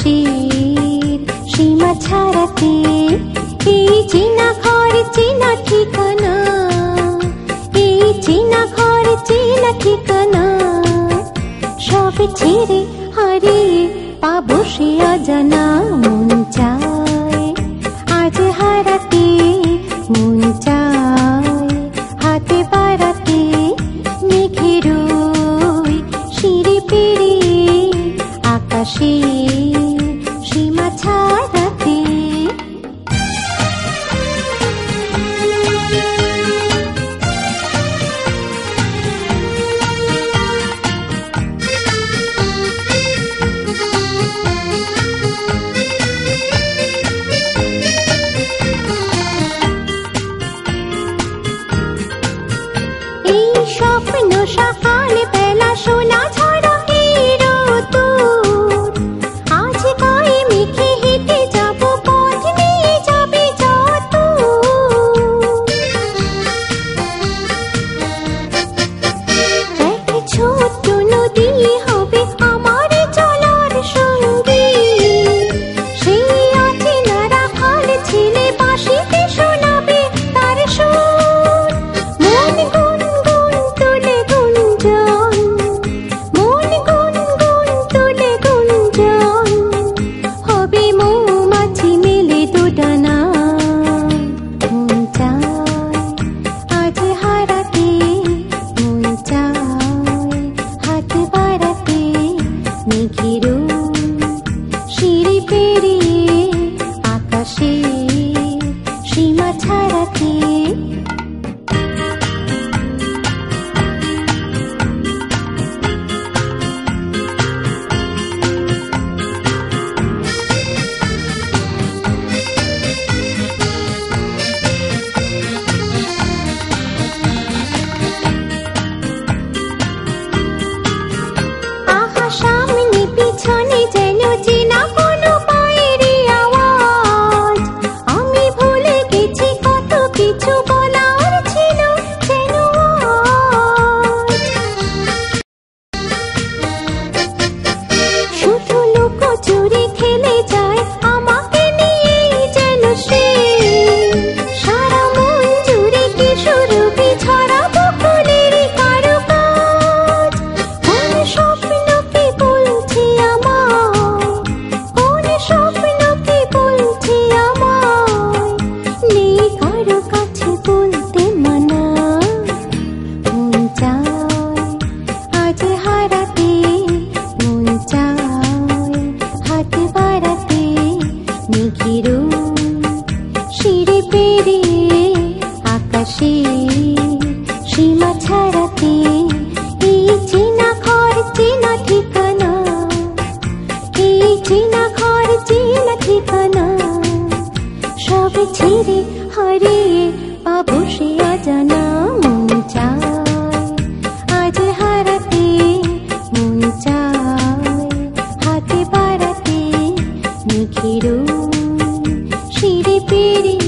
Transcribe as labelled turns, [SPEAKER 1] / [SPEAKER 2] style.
[SPEAKER 1] আকাশের সীমা ছাড়াতে এই চেনা ঘর চেনা ঠিকানা, এই চেনা ঘর চেনা ঠিকানা সব ছেড়ে হারিয়ে পাবো সে অজানা। মন চায় আজ হারাতে, মন চায় হাতে বাড়াতে মেঘের ওই সিঁড়ি পেরিয়ে আকাশের সীমা ছাড়াতে। এই স্বপ্ন সকালে বেলা সোনা ঝরা হিরো তোর, আজ গায়ে মেখে হেঁটে যাব পথ নিয়ে যাবে যত। এক ছোট্ট নদী হবে আমার চলার সঙ্গী, সেই অচেনা রাখাল ছেলে বাঁশিতে শোনাবে তার সুর। মন গুনগুন তুলে গুঞ্জন, মন গুনগুন তুলে গুঞ্জন হবে মৌমাছি মেলে দুডানা। মন চায় আজ হারাতে, মন চায় হাত বাড়াতে মেঘের সিঁড়ি পেরিয়ে আকাশের সীমা ছাড়াতে। আহা সামনে পিছনে যেন চেনা কোনো পায়ের আওয়াজ, আমি ভুলে গেছি কত কিছু বলার ছিল যেন আজ। শুধু লুকোচুরি খেলে যায় আমাকে নিয়েই যেন সে, সারা মন জুড়ে কিশোর বিছড়া বকুলের কারুকাজ। কোন স্বপ্ন কি বলছি আমায়, কোন স্বপ্ন কি বলছি আমায়, নেই কারো কাছে বলতে মানা। মন চায় আজ হারাতে, মন চায় হাত বাড়াতে মেঘের সিঁড়ি পেরিয়ে আকাশের সীমা ছাড়াতে। এই চেনা ঘর চেনা ঠিকানা, এই চেনা ঘর চেনা ঠিকানা সব ছেড়ে হারিয়ে পাবো সে অজানা। মন চায় আজ হারাতে, মন চায় হাতে বাড়াতে মেঘের সিঁড়ি পেরিয়ে